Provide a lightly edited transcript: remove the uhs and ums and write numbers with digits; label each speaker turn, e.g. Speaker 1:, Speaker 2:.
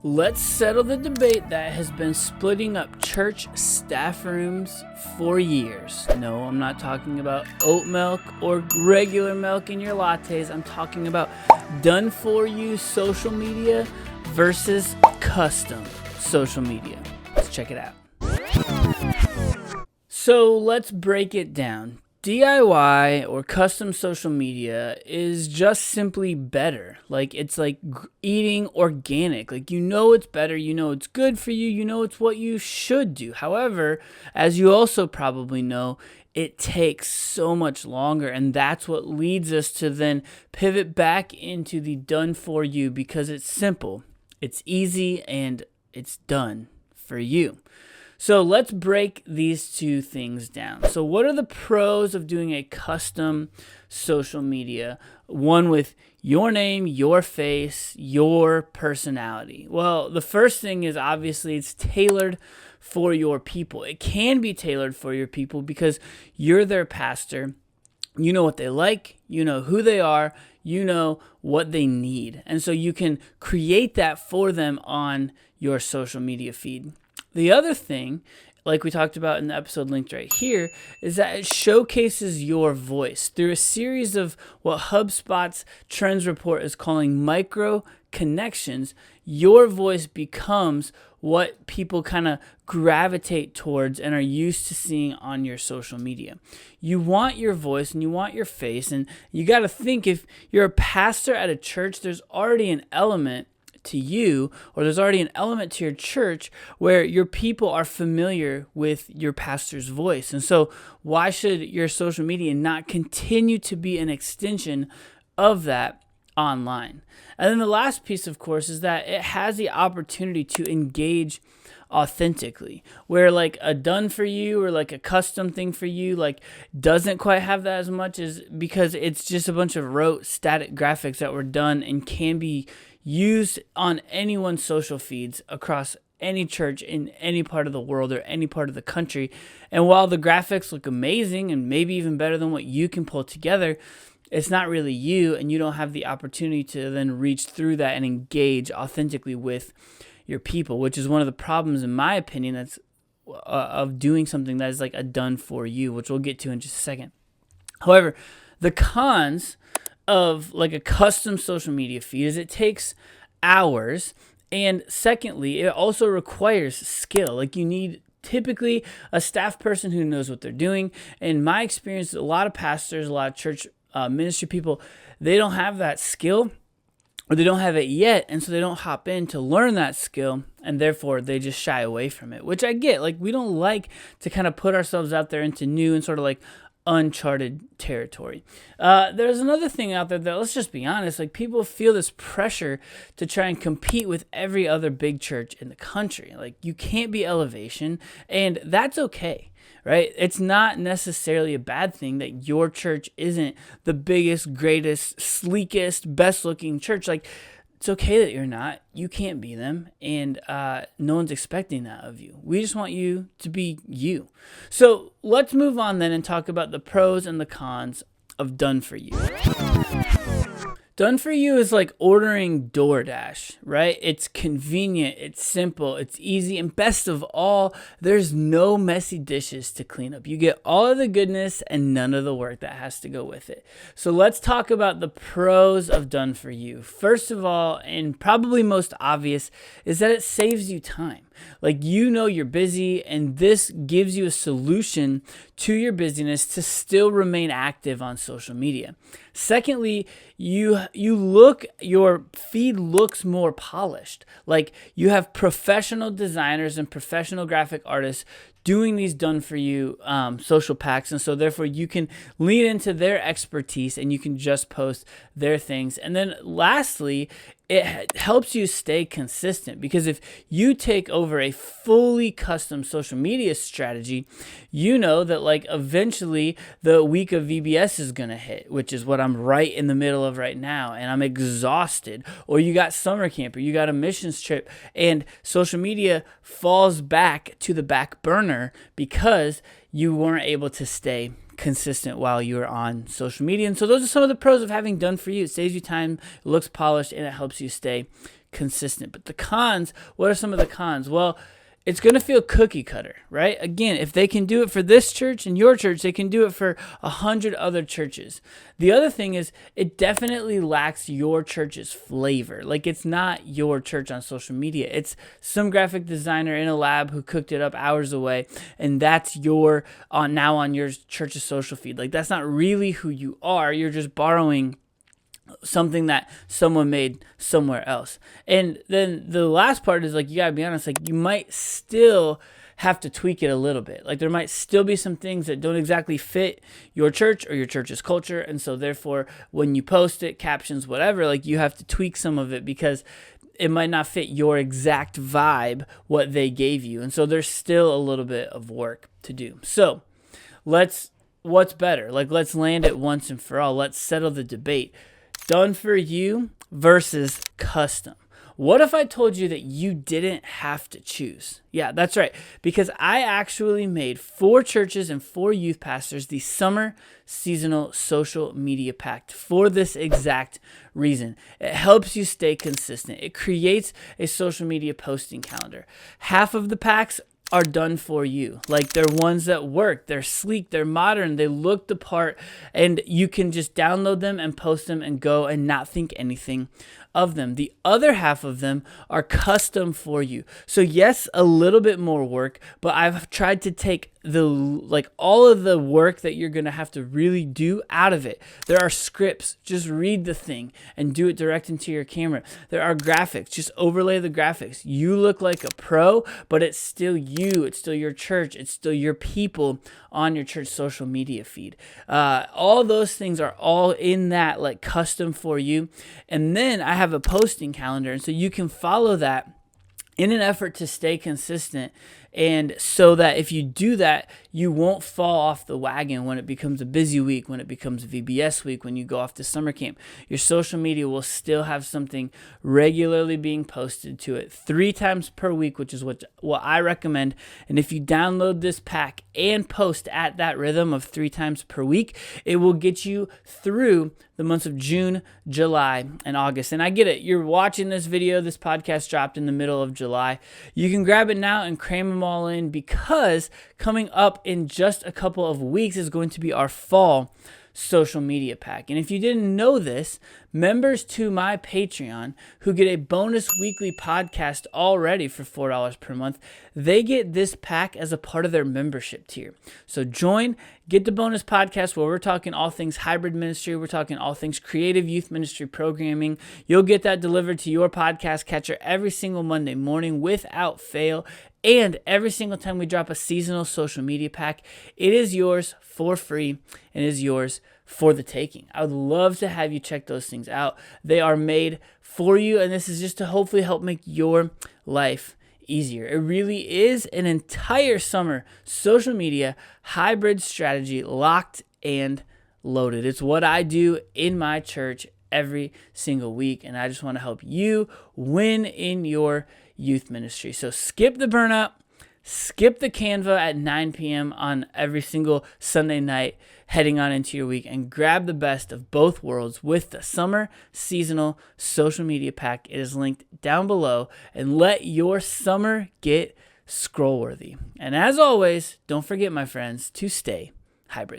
Speaker 1: Let's settle the debate that has been splitting up church staff rooms for years. No, I'm not talking about oat milk or regular milk in your lattes. I'm talking about done-for-you social media versus custom social media. Let's check it out. So let's break it down. DIY or custom social media is just simply better. Like, it's like eating organic. Like, you know it's better, you know it's good for you, you know it's what you should do. However, as you also probably know, it takes so much longer, and that's what leads us to then pivot back into the done for you, because it's simple, it's easy, and it's done for you. So let's break these two things down. So what are the pros of doing a custom social media? One with your name, your face, your personality. Well, the first thing is obviously it's tailored for your people. It can be tailored for your people because you're their pastor. You know what they like, you know who they are, you know what they need. And so you can create that for them on your social media feed. The other thing, like we talked about in the episode linked right here, is that it showcases your voice through a series of what HubSpot's trends report is calling micro connections. Your voice becomes what people kind of gravitate towards and are used to seeing on your social media. You want your voice and you want your face, and you got to think, if you're a pastor at a church, there's already an element to you, or there's already an element to your church where your people are familiar with your pastor's voice. And so why should your social media not continue to be an extension of that online? And then the last piece, of course, is that it has the opportunity to engage authentically, where like a done for you or like a custom thing for you like doesn't quite have that as much, as because it's just a bunch of rote static graphics that were done and can be used on anyone's social feeds across any church in any part of the world or any part of the country. And while the graphics look amazing and maybe even better than what you can pull together, it's not really you, and you don't have the opportunity to then reach through that and engage authentically with your people, which is one of the problems, in my opinion, that's of doing something that is like a done for you, which we'll get to in just a second. However, the cons of like a custom social media feed is it takes hours, and secondly, it also requires skill. Like, you need typically a staff person who knows what they're doing. In my experience, a lot of pastors, a lot of church ministry people, they don't have that skill, or they don't have it yet, and so they don't hop in to learn that skill, and therefore they just shy away from it, which I get. Like, we don't like to kind of put ourselves out there into new and sort of like uncharted territory. There's another thing out there that, let's just be honest, like, people feel this pressure to try and compete with every other big church in the country. Like, you can't be Elevation, and that's okay, right? It's not necessarily a bad thing that your church isn't the biggest, greatest, sleekest, best looking church. Like, it's okay that you're not. You can't be them, and no one's expecting that of you. We just want you to be you. So let's move on then and talk about the pros and the cons of done for you. Done for you is like ordering DoorDash, right? It's convenient, it's simple, it's easy, and best of all, there's no messy dishes to clean up. You get all of the goodness and none of the work that has to go with it. So let's talk about the pros of done for you. First of all, and probably most obvious, is that it saves you time. Like, you know you're busy, and this gives you a solution to your busyness to still remain active on social media. Secondly, your feed looks more polished. Like, you have professional designers and professional graphic artists doing these done for you social packs, and so therefore you can lean into their expertise and you can just post their things. And then lastly, it helps you stay consistent, because if you take over a fully custom social media strategy, you know that like eventually the week of VBS is going to hit, which is what I'm right in the middle of right now, and I'm exhausted. Or you got summer camp, or you got a missions trip, and social media falls back to the back burner because you weren't able to stay consistent while you're on social media. And so those are some of the pros of having done for you. It saves you time, it looks polished, and it helps you stay consistent. But the cons, what are some of the cons? Well, it's going to feel cookie cutter, right? Again, if they can do it for this church and your church, they can do it for 100 other churches. The other thing is it definitely lacks your church's flavor. Like, it's not your church on social media. It's some graphic designer in a lab who cooked it up hours away, and that's now on your church's social feed. Like, that's not really who you are. You're just borrowing something that someone made somewhere else. And then the last part is, like, you gotta be honest, like, you might still have to tweak it a little bit. Like, there might still be some things that don't exactly fit your church or your church's culture, and so therefore when you post it, captions, whatever, like, you have to tweak some of it because it might not fit your exact vibe, what they gave you. And so there's still a little bit of work to do. So what's better? Like, let's land it once and for all. Let's settle the debate. Done for you versus custom. What if I told you that you didn't have to choose? Yeah, that's right. Because I actually made 4 churches and 4 youth pastors the summer seasonal social media pack for this exact reason. It helps you stay consistent. It creates a social media posting calendar. Half of the packs are done for you. Like, they're ones that work, they're sleek, they're modern, they look the part, and you can just download them and post them and go and not think anything of them. The other half of them are custom for you. So yes, a little bit more work, but I've tried to take all of the work that you're going to have to really do out of it. There are scripts, just read the thing and do it direct into your camera. There are graphics, just overlay the graphics. You look like a pro, but it's still you, it's still your church, it's still your people on your church social media feed. All those things are all in that, like, custom for you. And then I have a posting calendar, and so you can follow that in an effort to stay consistent, and so that if you do that, you won't fall off the wagon when it becomes a busy week, when it becomes VBS week, when you go off to summer camp. Your social media will still have something regularly being posted to it 3 times per week, which is what I recommend. And if you download this pack and post at that rhythm of 3 times per week, it will get you through the months of June, July, and August. And I get it. You're watching this video. This podcast dropped in the middle of July. You can grab it now and cram them all in, because coming up in just a couple of weeks is going to be our fall social media pack. And if you didn't know this, members to my Patreon who get a bonus weekly podcast already for $4 per month, they get this pack as a part of their membership tier. So join, get the bonus podcast where we're talking all things hybrid ministry. We're talking all things creative youth ministry programming. You'll get that delivered to your podcast catcher every single Monday morning without fail. And every single time we drop a seasonal social media pack, it is yours for free and is yours for the taking. I would love to have you check those things out. They are made for you, and this is just to hopefully help make your life easier. It really is an entire summer social media hybrid strategy, locked and loaded. It's what I do in my church every single week, and I just want to help you win in your youth ministry. So skip the burnout, skip the Canva at 9 p.m. on every single Sunday night heading on into your week, and grab the best of both worlds with the summer seasonal social media pack. It is linked down below, and let your summer get scroll worthy. And as always, don't forget, my friends, to stay hybrid.